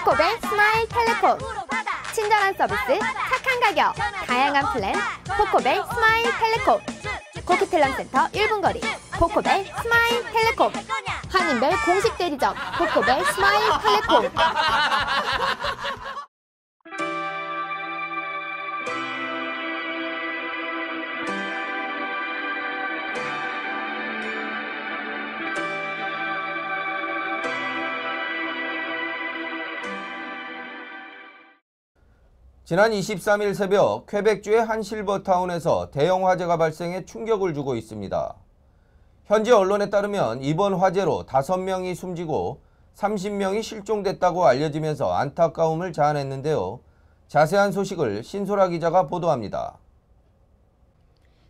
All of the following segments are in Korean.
코코벨 스마일 텔레콤. 친절한 서비스, 착한 가격, 다양한 플랜, 코코벨 스마일 텔레콤. 코크텔남센터 1분 거리, 코코벨 스마일 텔레콤. 한인벨 공식 대리점, 코코벨 스마일 텔레콤. 지난 23일 새벽 퀘벡주의 한 실버타운에서 대형 화재가 발생해 충격을 주고 있습니다. 현지 언론에 따르면 이번 화재로 5명이 숨지고 30명이 실종됐다고 알려지면서 안타까움을 자아냈는데요. 자세한 소식을 신소라 기자가 보도합니다.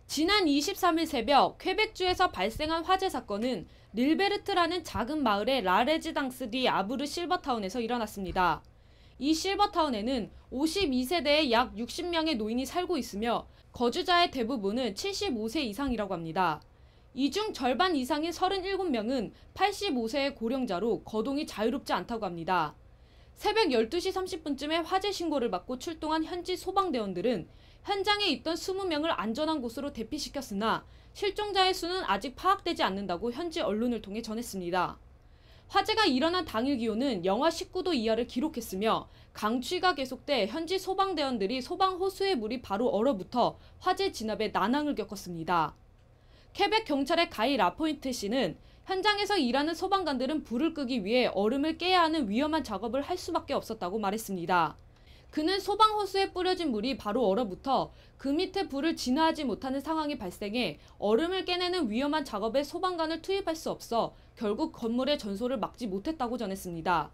지난 23일 새벽 퀘벡주에서 발생한 화재 사건은 릴베르트라는 작은 마을의 라레지당스 디 아브르 실버타운에서 일어났습니다. 이 실버타운에는 52세대의 약 60명의 노인이 살고 있으며 거주자의 대부분은 75세 이상이라고 합니다. 이 중 절반 이상인 37명은 85세의 고령자로 거동이 자유롭지 않다고 합니다. 새벽 12시 30분쯤에 화재 신고를 받고 출동한 현지 소방대원들은 현장에 있던 20명을 안전한 곳으로 대피시켰으나 실종자의 수는 아직 파악되지 않는다고 현지 언론을 통해 전했습니다. 화재가 일어난 당일 기온은 영하 19도 이하를 기록했으며 강추위가 계속돼 현지 소방대원들이 소방 호수의 물이 바로 얼어붙어 화재 진압에 난항을 겪었습니다. 퀘벡 경찰의 가이 라포인트 씨는 현장에서 일하는 소방관들은 불을 끄기 위해 얼음을 깨야 하는 위험한 작업을 할 수밖에 없었다고 말했습니다. 그는 소방 호수에 뿌려진 물이 바로 얼어붙어 그 밑에 불을 진화하지 못하는 상황이 발생해 얼음을 깨내는 위험한 작업에 소방관을 투입할 수 없어 결국 건물의 전소를 막지 못했다고 전했습니다.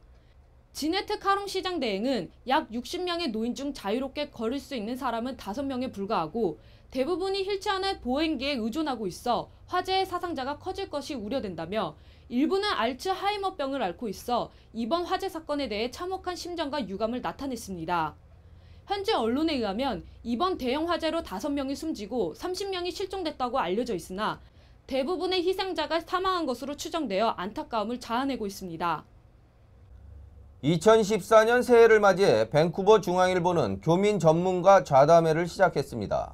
지네트 카롱 시장 대행은 약 60명의 노인 중 자유롭게 걸을 수 있는 사람은 5명에 불과하고 대부분이 휠체어나 보행기에 의존하고 있어 화재의 사상자가 커질 것이 우려된다며 일부는 알츠하이머병을 앓고 있어 이번 화재 사건에 대해 참혹한 심정과 유감을 나타냈습니다. 현지 언론에 의하면 이번 대형 화재로 5명이 숨지고 30명이 실종됐다고 알려져 있으나 대부분의 희생자가 사망한 것으로 추정되어 안타까움을 자아내고 있습니다. 2014년 새해를 맞이해 밴쿠버 중앙일보는 교민 전문가 좌담회를 시작했습니다.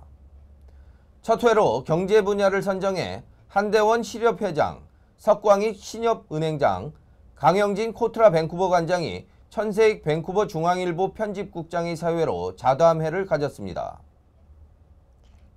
첫 회로 경제 분야를 선정해 한대원 실업회장, 석광익 신협은행장, 강영진 코트라 밴쿠버 관장이 천세익 밴쿠버 중앙일보 편집국장의 사회로 좌담회를 가졌습니다.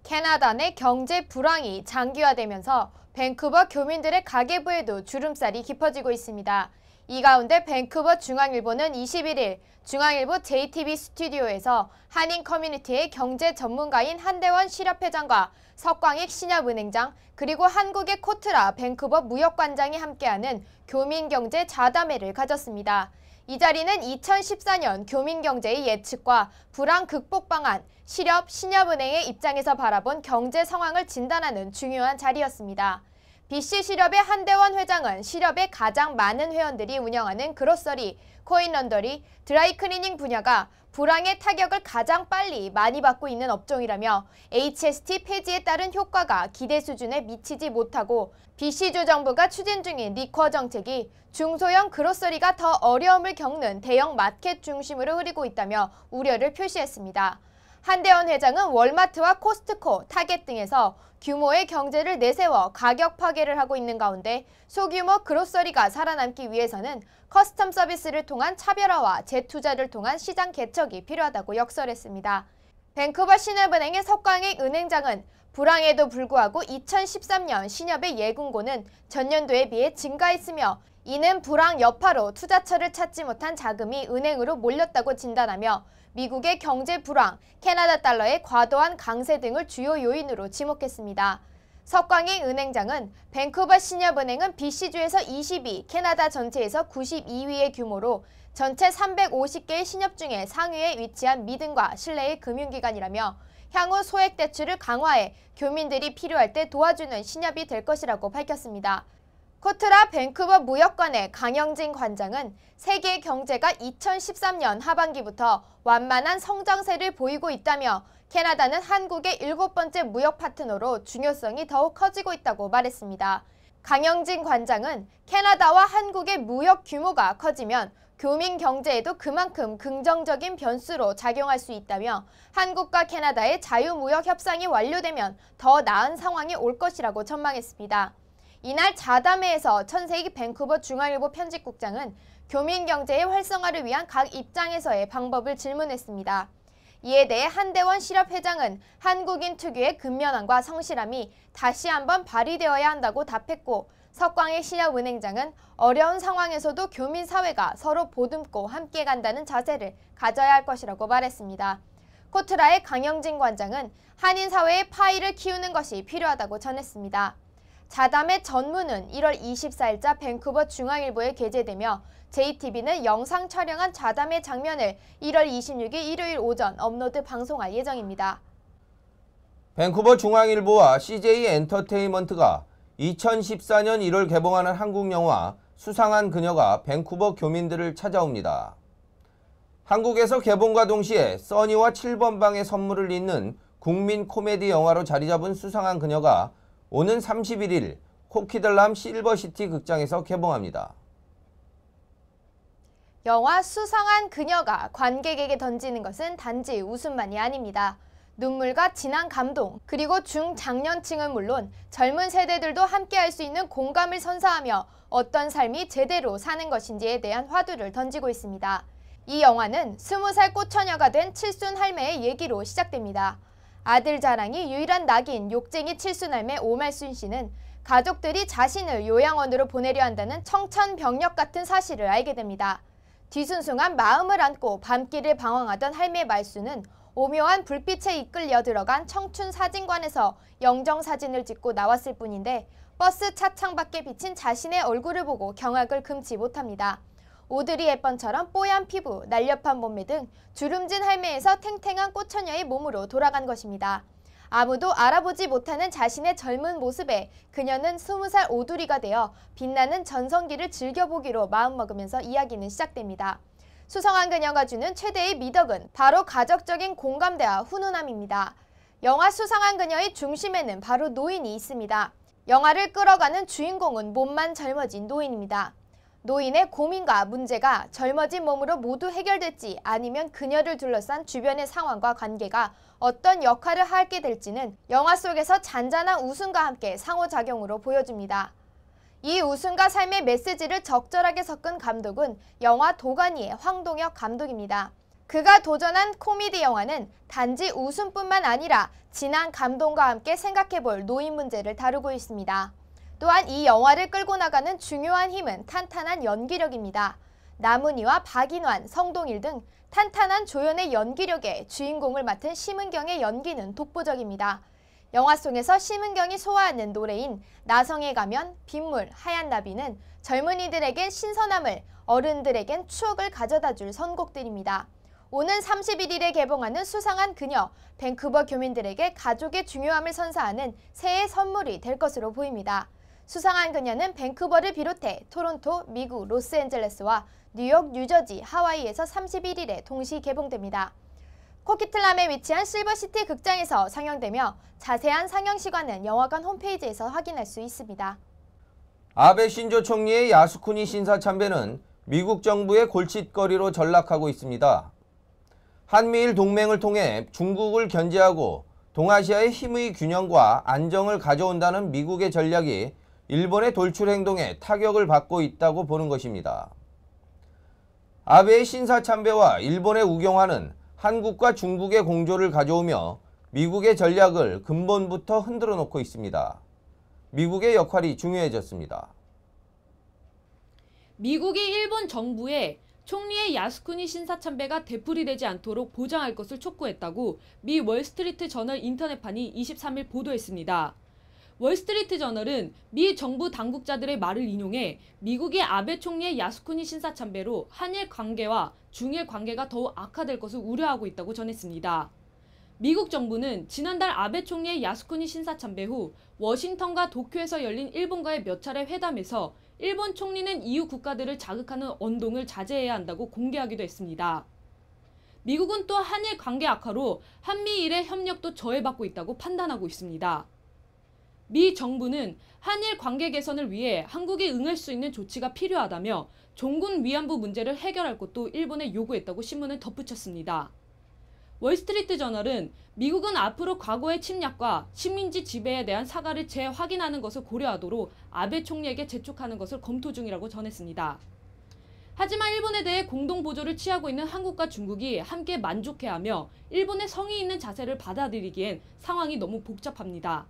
캐나다 내 경제 불황이 장기화되면서 밴쿠버 교민들의 가계부에도 주름살이 깊어지고 있습니다. 이 가운데 밴쿠버 중앙일보는 21일 중앙일보 JTB 스튜디오에서 한인 커뮤니티의 경제 전문가인 한대원 실업회장과 석광익 신협은행장 그리고 한국의 코트라 밴쿠버 무역관장이 함께하는 교민경제 좌담회를 가졌습니다. 이 자리는 2014년 교민경제의 예측과 불황 극복 방안, 실업, 신협은행의 입장에서 바라본 경제 상황을 진단하는 중요한 자리였습니다. BC실업의 한대원 회장은 실업의 가장 많은 회원들이 운영하는 그로서리, 코인런더리, 드라이클리닝 분야가 불황의 타격을 가장 빨리 많이 받고 있는 업종이라며 HST 폐지에 따른 효과가 기대 수준에 미치지 못하고 BC주 정부가 추진 중인 리커 정책이 중소형 그로서리가 더 어려움을 겪는 대형 마켓 중심으로 흐르고 있다며 우려를 표시했습니다. 한대원 회장은 월마트와 코스트코, 타겟 등에서 규모의 경제를 내세워 가격 파괴를 하고 있는 가운데 소규모 그로서리가 살아남기 위해서는 커스텀 서비스를 통한 차별화와 재투자를 통한 시장 개척이 필요하다고 역설했습니다. 밴쿠버 신협은행의 석광익 은행장은 불황에도 불구하고 2013년 신협의 예금고는 전년도에 비해 증가했으며 이는 불황 여파로 투자처를 찾지 못한 자금이 은행으로 몰렸다고 진단하며 미국의 경제 불황, 캐나다 달러의 과도한 강세 등을 주요 요인으로 지목했습니다. 석광익 은행장은 밴쿠버 신협은행은 BC주에서 22, 캐나다 전체에서 92위의 규모로 전체 350개의 신협 중에 상위에 위치한 믿음과 신뢰의 금융기관이라며 향후 소액 대출을 강화해 교민들이 필요할 때 도와주는 신협이 될 것이라고 밝혔습니다. 코트라 밴쿠버 무역관의 강영진 관장은 세계 경제가 2013년 하반기부터 완만한 성장세를 보이고 있다며 캐나다는 한국의 7번째 무역 파트너로 중요성이 더욱 커지고 있다고 말했습니다. 강영진 관장은 캐나다와 한국의 무역 규모가 커지면 교민 경제에도 그만큼 긍정적인 변수로 작용할 수 있다며 한국과 캐나다의 자유무역 협상이 완료되면 더 나은 상황이 올 것이라고 전망했습니다. 이날 자담회에서 천세희 밴쿠버 중앙일보 편집국장은 교민 경제의 활성화를 위한 각 입장에서의 방법을 질문했습니다. 이에 대해 한대원 실업회장은 한국인 특유의 근면함과 성실함이 다시 한번 발휘되어야 한다고 답했고, 석광희 신협은행장은 어려운 상황에서도 교민 사회가 서로 보듬고 함께 간다는 자세를 가져야 할 것이라고 말했습니다. 코트라의 강영진 관장은 한인 사회의 파이를 키우는 것이 필요하다고 전했습니다. 자담의 전문은 1월 24일자 밴쿠버 중앙일보에 게재되며 JTB는 영상 촬영한 자담의 장면을 1월 26일 일요일 오전 업로드 방송할 예정입니다. 밴쿠버 중앙일보와 CJ 엔터테인먼트가 2014년 1월 개봉하는 한국 영화 수상한 그녀가 밴쿠버 교민들을 찾아옵니다. 한국에서 개봉과 동시에 써니와 7번 방의 선물을 잇는 국민 코미디 영화로 자리 잡은 수상한 그녀가 오는 31일 코키들람 실버시티 극장에서 개봉합니다. 영화 수상한 그녀가 관객에게 던지는 것은 단지 웃음만이 아닙니다. 눈물과 진한 감동, 그리고 중장년층은 물론 젊은 세대들도 함께할 수 있는 공감을 선사하며 어떤 삶이 제대로 사는 것인지에 대한 화두를 던지고 있습니다. 이 영화는 20살 꽃처녀가 된 칠순 할매의 얘기로 시작됩니다. 아들 자랑이 유일한 낙인 욕쟁이 칠순 할매 오말순 씨는 가족들이 자신을 요양원으로 보내려 한다는 청천벽력 같은 사실을 알게 됩니다. 뒤숭숭한 마음을 안고 밤길을 방황하던 할매 말순은 오묘한 불빛에 이끌려 들어간 청춘 사진관에서 영정사진을 찍고 나왔을 뿐인데 버스 차창 밖에 비친 자신의 얼굴을 보고 경악을 금치 못합니다. 오드리 헵번처럼 뽀얀 피부, 날렵한 몸매 등 주름진 할매에서 탱탱한 꽃처녀의 몸으로 돌아간 것입니다. 아무도 알아보지 못하는 자신의 젊은 모습에 그녀는 20살 오두리가 되어 빛나는 전성기를 즐겨보기로 마음먹으면서 이야기는 시작됩니다. 수상한 그녀가 주는 최대의 미덕은 바로 가족적인 공감대와 훈훈함입니다. 영화 수상한 그녀의 중심에는 바로 노인이 있습니다. 영화를 끌어가는 주인공은 몸만 젊어진 노인입니다. 노인의 고민과 문제가 젊어진 몸으로 모두 해결될지 아니면 그녀를 둘러싼 주변의 상황과 관계가 어떤 역할을 하게 될지는 영화 속에서 잔잔한 웃음과 함께 상호작용으로 보여줍니다. 이 웃음과 삶의 메시지를 적절하게 섞은 감독은 영화 도가니의 황동혁 감독입니다. 그가 도전한 코미디 영화는 단지 웃음뿐만 아니라 진한 감동과 함께 생각해볼 노인 문제를 다루고 있습니다. 또한 이 영화를 끌고 나가는 중요한 힘은 탄탄한 연기력입니다. 남은희와 박인환, 성동일 등 탄탄한 조연의 연기력에 주인공을 맡은 심은경의 연기는 독보적입니다. 영화 속에서 심은경이 소화하는 노래인 나성의 가면, 빗물, 하얀 나비는 젊은이들에겐 신선함을, 어른들에겐 추억을 가져다줄 선곡들입니다. 오는 31일에 개봉하는 수상한 그녀, 밴쿠버 교민들에게 가족의 중요함을 선사하는 새해 선물이 될 것으로 보입니다. 수상한 그녀는 밴쿠버를 비롯해 토론토, 미국 로스앤젤레스와 뉴욕, 뉴저지, 하와이에서 31일에 동시 개봉됩니다. 코키틀람에 위치한 실버시티 극장에서 상영되며 자세한 상영 시간은 영화관 홈페이지에서 확인할 수 있습니다. 아베 신조 총리의 야스쿠니 신사 참배는 미국 정부의 골칫거리로 전락하고 있습니다. 한미일 동맹을 통해 중국을 견제하고 동아시아의 힘의 균형과 안정을 가져온다는 미국의 전략이 일본의 돌출 행동에 타격을 받고 있다고 보는 것입니다. 아베의 신사 참배와 일본의 우경화는 한국과 중국의 공조를 가져오며 미국의 전략을 근본부터 흔들어 놓고 있습니다. 미국의 역할이 중요해졌습니다. 미국이 일본 정부에 총리의 야스쿠니 신사 참배가 되풀이되지 않도록 보장할 것을 촉구했다고 미 월스트리트 저널 인터넷판이 23일 보도했습니다. 월스트리트 저널은 미 정부 당국자들의 말을 인용해 미국이 아베 총리의 야스쿠니 신사 참배로 한일 관계와 중일 관계가 더욱 악화될 것을 우려하고 있다고 전했습니다. 미국 정부는 지난달 아베 총리의 야스쿠니 신사 참배 후 워싱턴과 도쿄에서 열린 일본과의 몇 차례 회담에서 일본 총리는 이유 국가들을 자극하는 언동을 자제해야 한다고 공개하기도 했습니다. 미국은 또 한일 관계 악화로 한미일의 협력도 저해받고 있다고 판단하고 있습니다. 미 정부는 한일 관계 개선을 위해 한국이 응할 수 있는 조치가 필요하다며 종군 위안부 문제를 해결할 것도 일본에 요구했다고 신문은 덧붙였습니다. 월스트리트 저널은 미국은 앞으로 과거의 침략과 식민지 지배에 대한 사과를 재확인하는 것을 고려하도록 아베 총리에게 재촉하는 것을 검토 중이라고 전했습니다. 하지만 일본에 대해 공동 보조를 취하고 있는 한국과 중국이 함께 만족해하며 일본의 성의 있는 자세를 받아들이기엔 상황이 너무 복잡합니다.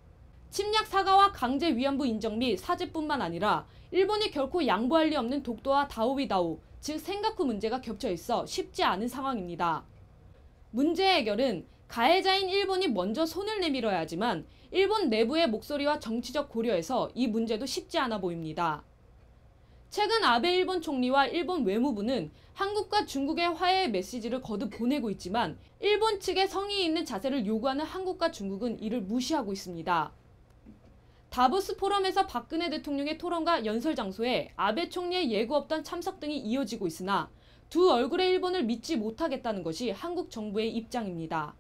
침략 사과와 강제 위안부 인정 및 사죄뿐만 아니라 일본이 결코 양보할 리 없는 독도와 다오이다오, 즉 생가쿠 문제가 겹쳐 있어 쉽지 않은 상황입니다. 문제 해결은 가해자인 일본이 먼저 손을 내밀어야 하지만 일본 내부의 목소리와 정치적 고려에서 이 문제도 쉽지 않아 보입니다. 최근 아베 일본 총리와 일본 외무부는 한국과 중국의 화해의 메시지를 거듭 보내고 있지만 일본 측의 성의 있는 자세를 요구하는 한국과 중국은 이를 무시하고 있습니다. 다보스 포럼에서 박근혜 대통령의 토론과 연설 장소에 아베 총리의 예고 없던 참석 등이 이어지고 있으나 두 얼굴의 일본을 믿지 못하겠다는 것이 한국 정부의 입장입니다.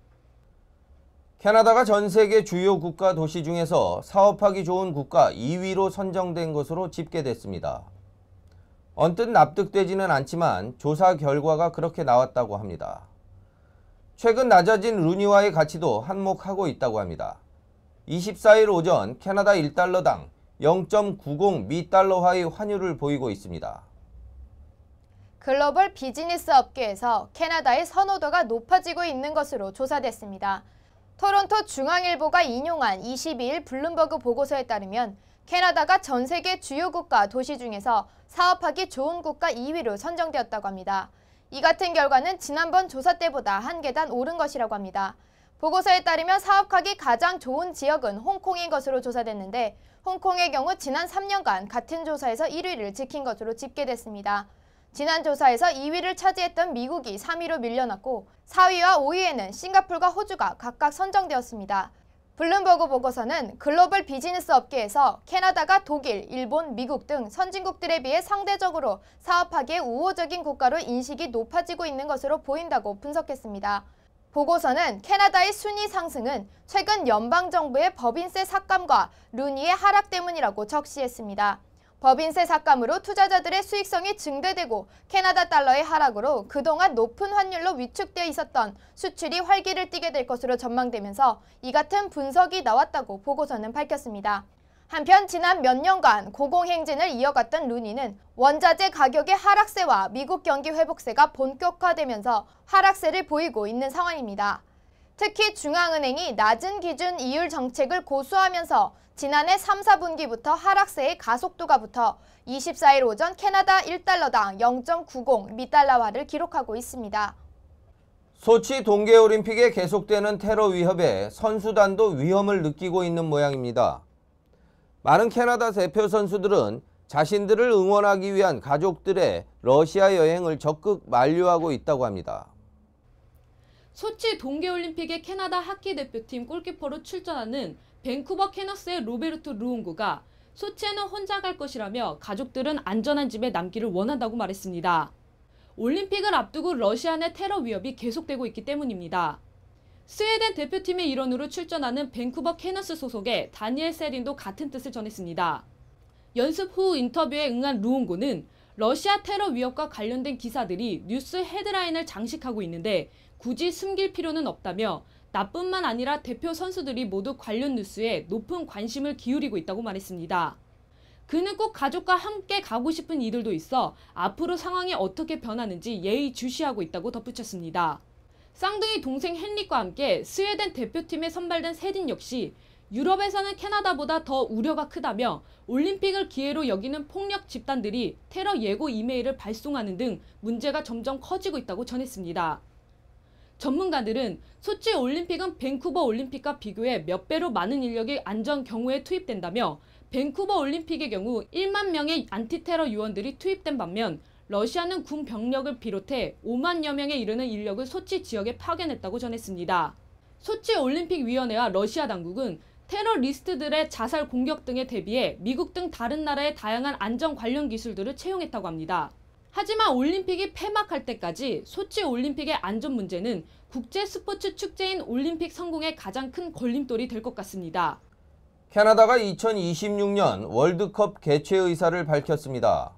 캐나다가 전 세계 주요 국가 도시 중에서 사업하기 좋은 국가 2위로 선정된 것으로 집계됐습니다. 언뜻 납득되지는 않지만 조사 결과가 그렇게 나왔다고 합니다. 최근 낮아진 루니화의 가치도 한몫하고 있다고 합니다. 24일 오전 캐나다 1달러당 0.90 미달러화의 환율을 보이고 있습니다. 글로벌 비즈니스 업계에서 캐나다의 선호도가 높아지고 있는 것으로 조사됐습니다. 토론토 중앙일보가 인용한 22일 블룸버그 보고서에 따르면 캐나다가 전 세계 주요 국가 도시 중에서 사업하기 좋은 국가 2위로 선정되었다고 합니다. 이 같은 결과는 지난번 조사 때보다 한 계단 오른 것이라고 합니다. 보고서에 따르면 사업하기 가장 좋은 지역은 홍콩인 것으로 조사됐는데 홍콩의 경우 지난 3년간 같은 조사에서 1위를 지킨 것으로 집계됐습니다. 지난 조사에서 2위를 차지했던 미국이 3위로 밀려났고 4위와 5위에는 싱가포르와 호주가 각각 선정되었습니다. 블룸버그 보고서는 글로벌 비즈니스 업계에서 캐나다가 독일, 일본, 미국 등 선진국들에 비해 상대적으로 사업하기에 우호적인 국가로 인식이 높아지고 있는 것으로 보인다고 분석했습니다. 보고서는 캐나다의 순위 상승은 최근 연방정부의 법인세 삭감과 루니의 하락 때문이라고 적시했습니다. 법인세 삭감으로 투자자들의 수익성이 증대되고 캐나다 달러의 하락으로 그동안 높은 환율로 위축되어 있었던 수출이 활기를 띠게 될 것으로 전망되면서 이 같은 분석이 나왔다고 보고서는 밝혔습니다. 한편 지난 몇 년간 고공행진을 이어갔던 루니는 원자재 가격의 하락세와 미국 경기 회복세가 본격화되면서 하락세를 보이고 있는 상황입니다. 특히 중앙은행이 낮은 기준 이율 정책을 고수하면서 지난해 3, 4분기부터 하락세의 가속도가 붙어 24일 오전 캐나다 1달러당 0.90 미달러화를 기록하고 있습니다. 소치 동계올림픽에 계속되는 테러 위협에 선수단도 위험을 느끼고 있는 모양입니다. 많은 캐나다 대표 선수들은 자신들을 응원하기 위한 가족들의 러시아 여행을 적극 만류하고 있다고 합니다. 소치 동계올림픽의 캐나다 하키 대표팀 골키퍼로 출전하는 밴쿠버 캐너스의 로베르토 루옹고가 소치에는 혼자 갈 것이라며 가족들은 안전한 집에 남기를 원한다고 말했습니다. 올림픽을 앞두고 러시아 내 테러 위협이 계속되고 있기 때문입니다. 스웨덴 대표팀의 일원으로 출전하는 밴쿠버 캐너스 소속의 다니엘 세린도 같은 뜻을 전했습니다. 연습 후 인터뷰에 응한 루옹고는 러시아 테러 위협과 관련된 기사들이 뉴스 헤드라인을 장식하고 있는데 굳이 숨길 필요는 없다며 나뿐만 아니라 대표 선수들이 모두 관련 뉴스에 높은 관심을 기울이고 있다고 말했습니다. 그는 꼭 가족과 함께 가고 싶은 이들도 있어 앞으로 상황이 어떻게 변하는지 예의주시하고 있다고 덧붙였습니다. 쌍둥이 동생 헨릭과 함께 스웨덴 대표팀에 선발된 세딘 역시 유럽에서는 캐나다보다 더 우려가 크다며 올림픽을 기회로 여기는 폭력 집단들이 테러 예고 이메일을 발송하는 등 문제가 점점 커지고 있다고 전했습니다. 전문가들은 소치 올림픽은 밴쿠버 올림픽과 비교해 몇 배로 많은 인력이 안전 경우에 투입된다며 밴쿠버 올림픽의 경우 1만 명의 안티테러 요원들이 투입된 반면 러시아는 군 병력을 비롯해 5만여 명에 이르는 인력을 소치 지역에 파견했다고 전했습니다. 소치 올림픽위원회와 러시아 당국은 테러리스트들의 자살 공격 등에 대비해 미국 등 다른 나라의 다양한 안전 관련 기술들을 채용했다고 합니다. 하지만 올림픽이 폐막할 때까지 소치 올림픽의 안전 문제는 국제 스포츠 축제인 올림픽 성공에 가장 큰 걸림돌이 될 것 같습니다. 캐나다가 2026년 월드컵 개최 의사를 밝혔습니다.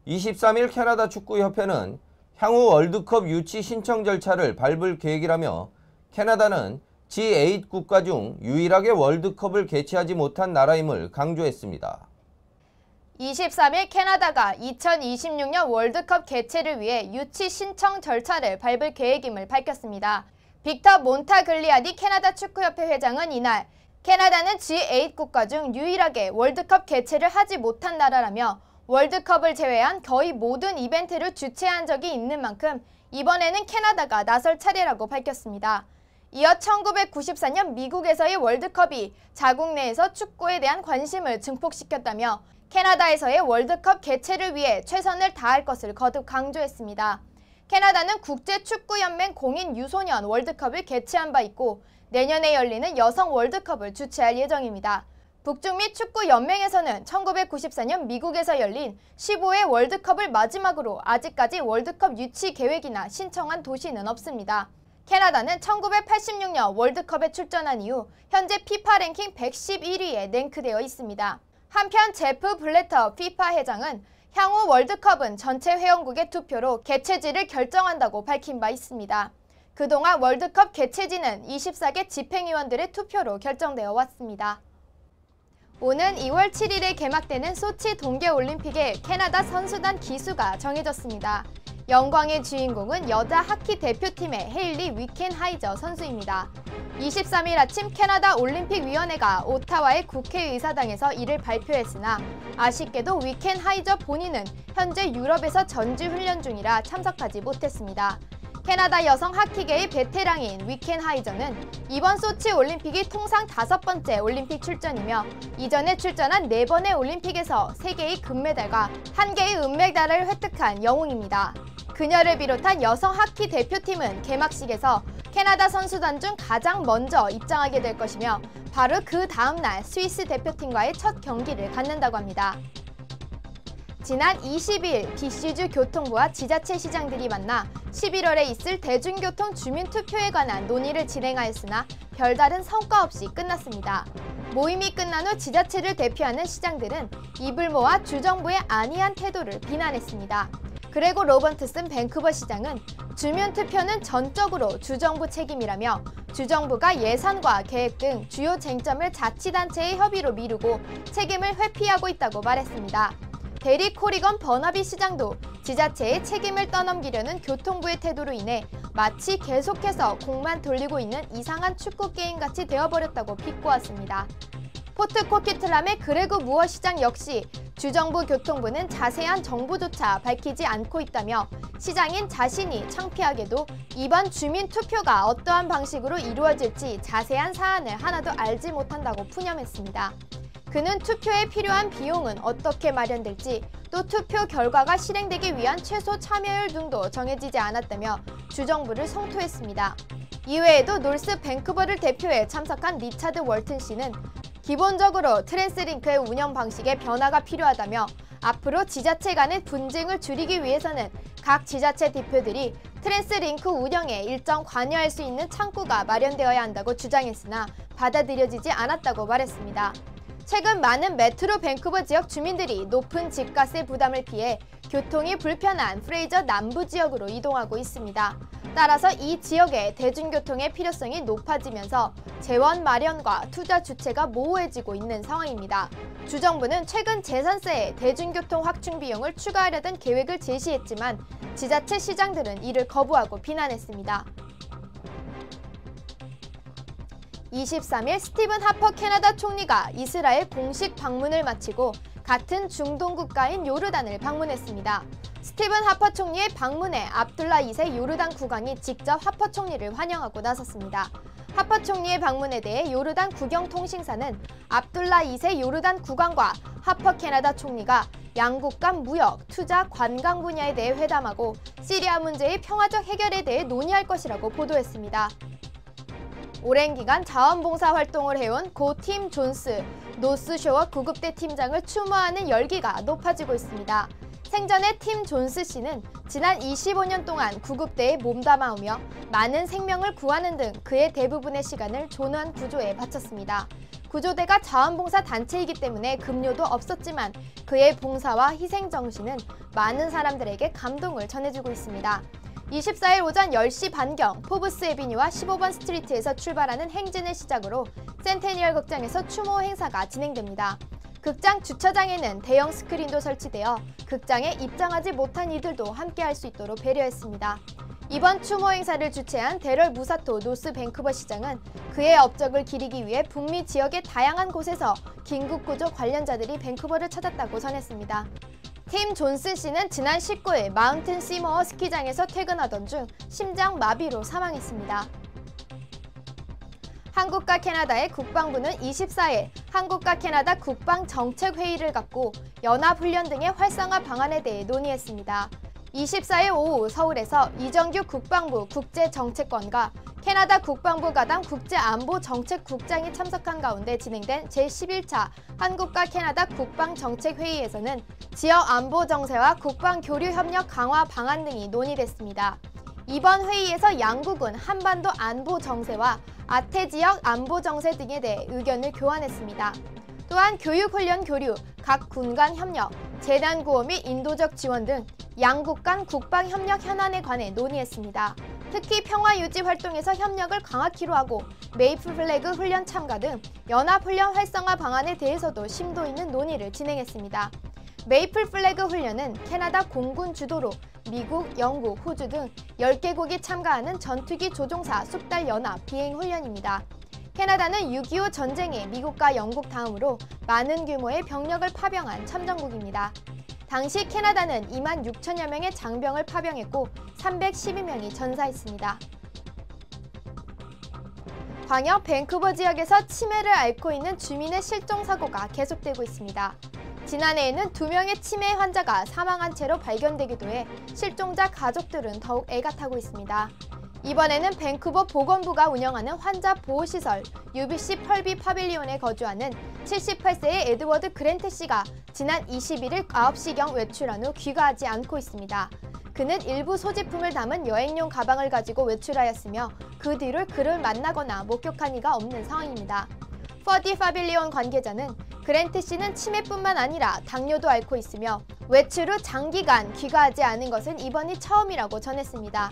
23일 캐나다 축구협회는 향후 월드컵 유치 신청 절차를 밟을 계획이라며 캐나다는 G8 국가 중 유일하게 월드컵을 개최하지 못한 나라임을 강조했습니다. 23일 캐나다가 2026년 월드컵 개최를 위해 유치 신청 절차를 밟을 계획임을 밝혔습니다. 빅터 몬타글리아니 캐나다 축구협회 회장은 이날 캐나다는 G8 국가 중 유일하게 월드컵 개최를 하지 못한 나라라며 월드컵을 제외한 거의 모든 이벤트를 주최한 적이 있는 만큼 이번에는 캐나다가 나설 차례라고 밝혔습니다. 이어 1994년 미국에서의 월드컵이 자국 내에서 축구에 대한 관심을 증폭시켰다며 캐나다에서의 월드컵 개최를 위해 최선을 다할 것을 거듭 강조했습니다. 캐나다는 국제축구연맹 공인 유소년 월드컵을 개최한 바 있고 내년에 열리는 여성 월드컵을 주최할 예정입니다. 북중미 축구연맹에서는 1994년 미국에서 열린 15회 월드컵을 마지막으로 아직까지 월드컵 유치 계획이나 신청한 도시는 없습니다. 캐나다는 1986년 월드컵에 출전한 이후 현재 피파 랭킹 111위에 랭크되어 있습니다. 한편 제프 블래터 피파 회장은 향후 월드컵은 전체 회원국의 투표로 개최지를 결정한다고 밝힌 바 있습니다. 그동안 월드컵 개최지는 24개 집행위원들의 투표로 결정되어 왔습니다. 오는 2월 7일에 개막되는 소치 동계올림픽에 캐나다 선수단 기수가 정해졌습니다. 영광의 주인공은 여자 하키 대표팀의 헤일리 위켄하이저 선수입니다. 23일 아침 캐나다 올림픽위원회가 오타와의 국회의사당에서 이를 발표했으나 아쉽게도 위켄하이저 본인은 현재 유럽에서 전지훈련 중이라 참석하지 못했습니다. 캐나다 여성 하키계의 베테랑인 위켄하이저는 이번 소치 올림픽이 통상 5번째 올림픽 출전이며 이전에 출전한 4번의 올림픽에서 3개의 금메달과 1개의 은메달을 획득한 영웅입니다. 그녀를 비롯한 여성 하키 대표팀은 개막식에서 캐나다 선수단 중 가장 먼저 입장하게 될 것이며 바로 그 다음날 스위스 대표팀과의 첫 경기를 갖는다고 합니다. 지난 20일 BC주 교통부와 지자체 시장들이 만나 11월에 있을 대중교통 주민투표에 관한 논의를 진행하였으나 별다른 성과 없이 끝났습니다. 모임이 끝난 후 지자체를 대표하는 시장들은 입을 모아 주정부의 안이한 태도를 비난했습니다. 그레고 로번트슨 밴쿠버 시장은 주민투표는 전적으로 주정부 책임이라며 주정부가 예산과 계획 등 주요 쟁점을 자치단체의 협의로 미루고 책임을 회피하고 있다고 말했습니다. 데리 코리건 버너비 시장도 지자체의 책임을 떠넘기려는 교통부의 태도로 인해 마치 계속해서 공만 돌리고 있는 이상한 축구 게임같이 되어버렸다고 비꼬았습니다. 포트 코키틀람의 그레그 무어 시장 역시 주정부 교통부는 자세한 정보조차 밝히지 않고 있다며 시장인 자신이 창피하게도 이번 주민투표가 어떠한 방식으로 이루어질지 자세한 사안을 하나도 알지 못한다고 푸념했습니다. 그는 투표에 필요한 비용은 어떻게 마련될지 또 투표 결과가 실행되기 위한 최소 참여율 등도 정해지지 않았다며 주정부를 성토했습니다. 이외에도 놀스 밴쿠버를 대표해 참석한 리차드 월튼 씨는 기본적으로 트랜스링크의 운영 방식에 변화가 필요하다며 앞으로 지자체 간의 분쟁을 줄이기 위해서는 각 지자체 대표들이 트랜스링크 운영에 일정 관여할 수 있는 창구가 마련되어야 한다고 주장했으나 받아들여지지 않았다고 말했습니다. 최근 많은 메트로 밴쿠버 지역 주민들이 높은 집값의 부담을 피해 교통이 불편한 프레이저 남부 지역으로 이동하고 있습니다. 따라서 이 지역의 대중교통의 필요성이 높아지면서 재원 마련과 투자 주체가 모호해지고 있는 상황입니다. 주정부는 최근 재산세에 대중교통 확충 비용을 추가하려던 계획을 제시했지만 지자체 시장들은 이를 거부하고 비난했습니다. 23일 스티븐 하퍼 캐나다 총리가 이스라엘 공식 방문을 마치고 같은 중동 국가인 요르단을 방문했습니다. 스티븐 하퍼 총리의 방문에 압둘라 2세 요르단 국왕이 직접 하퍼 총리를 환영하고 나섰습니다. 하퍼 총리의 방문에 대해 요르단 국영통신사는 압둘라 2세 요르단 국왕과 하퍼 캐나다 총리가 양국 간 무역, 투자, 관광 분야에 대해 회담하고 시리아 문제의 평화적 해결에 대해 논의할 것이라고 보도했습니다. 오랜 기간 자원봉사 활동을 해온 고 팀 존스 노스쇼어 구급대 팀장을 추모하는 열기가 높아지고 있습니다. 생전에 팀 존스 씨는 지난 25년 동안 구급대에 몸담아오며 많은 생명을 구하는 등 그의 대부분의 시간을 조난 구조에 바쳤습니다. 구조대가 자원봉사 단체이기 때문에 급료도 없었지만 그의 봉사와 희생 정신은 많은 사람들에게 감동을 전해주고 있습니다. 24일 오전 10시 반경 포브스 애비뉴와 15번 스트리트에서 출발하는 행진을 시작으로 센테니얼 극장에서 추모 행사가 진행됩니다. 극장 주차장에는 대형 스크린도 설치되어 극장에 입장하지 못한 이들도 함께할 수 있도록 배려했습니다. 이번 추모 행사를 주최한 데럴 무사토 노스 밴쿠버 시장은 그의 업적을 기리기 위해 북미 지역의 다양한 곳에서 긴급구조 관련자들이 밴쿠버를 찾았다고 전했습니다. 팀 존슨 씨는 지난 19일 마운튼 시머어 스키장에서 퇴근하던 중 심장 마비로 사망했습니다. 한국과 캐나다의 국방부는 24일 한국과 캐나다 국방정책회의를 갖고 연합훈련 등의 활성화 방안에 대해 논의했습니다. 24일 오후 서울에서 이정규 국방부 국제정책관과 캐나다 국방부 가담 국제안보정책국장이 참석한 가운데 진행된 제11차 한국과 캐나다 국방정책회의에서는 지역 안보 정세와 국방교류협력 강화 방안 등이 논의됐습니다. 이번 회의에서 양국은 한반도 안보 정세와 아태 지역 안보 정세 등에 대해 의견을 교환했습니다. 또한 교육훈련 교류, 각 군 간 협력, 재난 구호 및 인도적 지원 등 양국 간 국방협력 현안에 관해 논의했습니다. 특히 평화유지 활동에서 협력을 강화키로 하고 메이플 플래그 훈련 참가 등 연합훈련 활성화 방안에 대해서도 심도 있는 논의를 진행했습니다. 메이플 플래그 훈련은 캐나다 공군 주도로 미국, 영국, 호주 등 10개국이 참가하는 전투기 조종사 숙달 연합 비행 훈련입니다. 캐나다는 6.25 전쟁에 미국과 영국 다음으로 많은 규모의 병력을 파병한 참전국입니다. 당시 캐나다는 2만 6천여 명의 장병을 파병했고 312명이 전사했습니다. 광역 밴쿠버 지역에서 치매를 앓고 있는 주민의 실종 사고가 계속되고 있습니다. 지난해에는 2명의 치매 환자가 사망한 채로 발견되기도 해 실종자 가족들은 더욱 애가 타고 있습니다. 이번에는 밴쿠버 보건부가 운영하는 환자 보호시설 UBC 펄비 파빌리온에 거주하는 78세의 에드워드 그랜트 씨가 지난 21일 9시경 외출한 후 귀가하지 않고 있습니다. 그는 일부 소지품을 담은 여행용 가방을 가지고 외출하였으며 그 뒤를 그를 만나거나 목격한 이가 없는 상황입니다. 퍼디 파빌리온 관계자는 그랜트 씨는 치매뿐만 아니라 당뇨도 앓고 있으며 외출 후 장기간 귀가하지 않은 것은 이번이 처음이라고 전했습니다.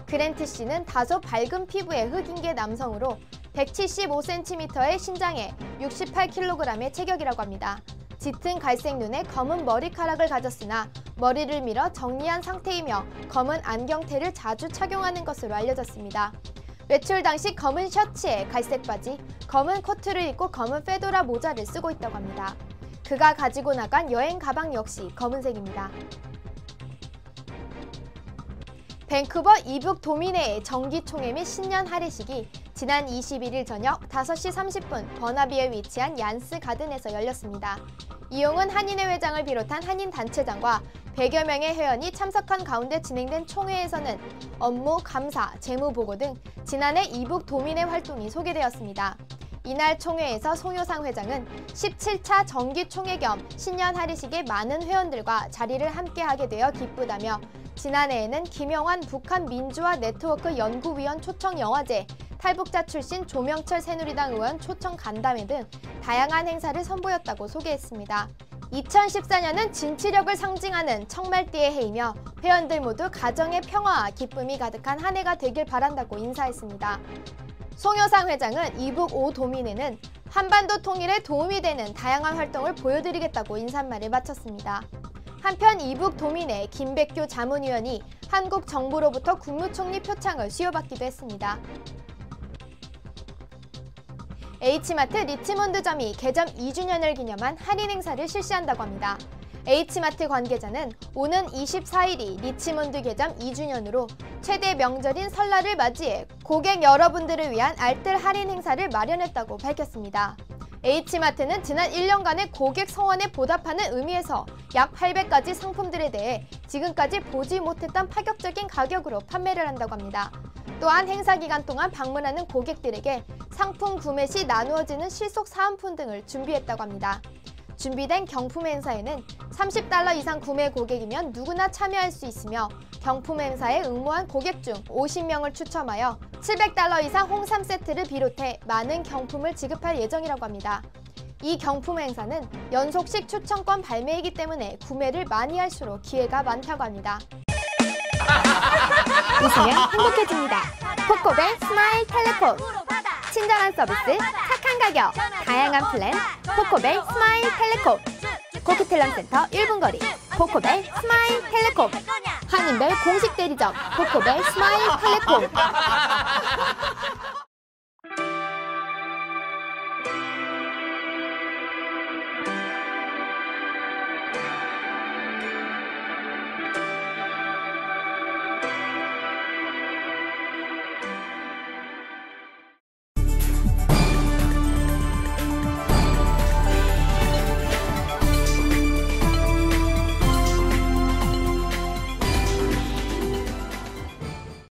그랜트 씨는 다소 밝은 피부의 흑인계 남성으로 175cm의 신장에 68kg의 체격이라고 합니다. 짙은 갈색 눈에 검은 머리카락을 가졌으나 머리를 밀어 정리한 상태이며 검은 안경테를 자주 착용하는 것으로 알려졌습니다. 외출 당시 검은 셔츠에 갈색 바지, 검은 코트를 입고 검은 페도라 모자를 쓰고 있다고 합니다. 그가 가지고 나간 여행 가방 역시 검은색입니다. 밴쿠버 이북 도미네의 정기총회 및 신년 할애식이 지난 21일 저녁 5시 30분 버나비에 위치한 얀스 가든에서 열렸습니다. 이용은 한인회 회장을 비롯한 한인 단체장과 100여 명의 회원이 참석한 가운데 진행된 총회에서는 업무, 감사, 재무 보고 등 지난해 이북 도민회 활동이 소개되었습니다. 이날 총회에서 송효상 회장은 17차 정기총회 겸 신년 할애식에 많은 회원들과 자리를 함께하게 되어 기쁘다며 지난해에는 김영환 북한 민주화 네트워크 연구위원 초청 영화제, 탈북자 출신 조명철 새누리당 의원 초청 간담회 등 다양한 행사를 선보였다고 소개했습니다. 2014년은 진취력을 상징하는 청말띠의 해이며 회원들 모두 가정의 평화와 기쁨이 가득한 한 해가 되길 바란다고 인사했습니다. 송효상 회장은 이북 5도민회는 한반도 통일에 도움이 되는 다양한 활동을 보여드리겠다고 인사말을 마쳤습니다. 한편 이북 도민회 김백규 자문위원이 한국 정부로부터 국무총리 표창을 수여받기도 했습니다. H마트 리치몬드점이 개점 2주년을 기념한 할인 행사를 실시한다고 합니다. H마트 관계자는 오는 24일이 리치몬드 개점 2주년으로 최대 명절인 설날을 맞이해 고객 여러분들을 위한 알뜰 할인 행사를 마련했다고 밝혔습니다. H마트는 지난 1년간의 고객 성원에 보답하는 의미에서 약 800가지 상품들에 대해 지금까지 보지 못했던 파격적인 가격으로 판매를 한다고 합니다. 또한 행사 기간 동안 방문하는 고객들에게 상품 구매 시 나누어지는 실속 사은품 등을 준비했다고 합니다. 준비된 경품 행사에는 $30 이상 구매 고객이면 누구나 참여할 수 있으며 경품 행사에 응모한 고객 중 50명을 추첨하여 $700 이상 홍삼 세트를 비롯해 많은 경품을 지급할 예정이라고 합니다. 이 경품 행사는 연속식 추첨권 발매이기 때문에 구매를 많이 할수록 기회가 많다고 합니다. 웃으면 행복해집니다. 코코벨 스마일 텔레콤. 친절한 서비스, 착한 가격, 다양한 플랜, 코코벨 스마일 텔레콤. 코키텔남센터 1분 거리, 코코벨 스마일 텔레콤. 한인벨 공식 대리점, 코코벨 스마일 텔레콤.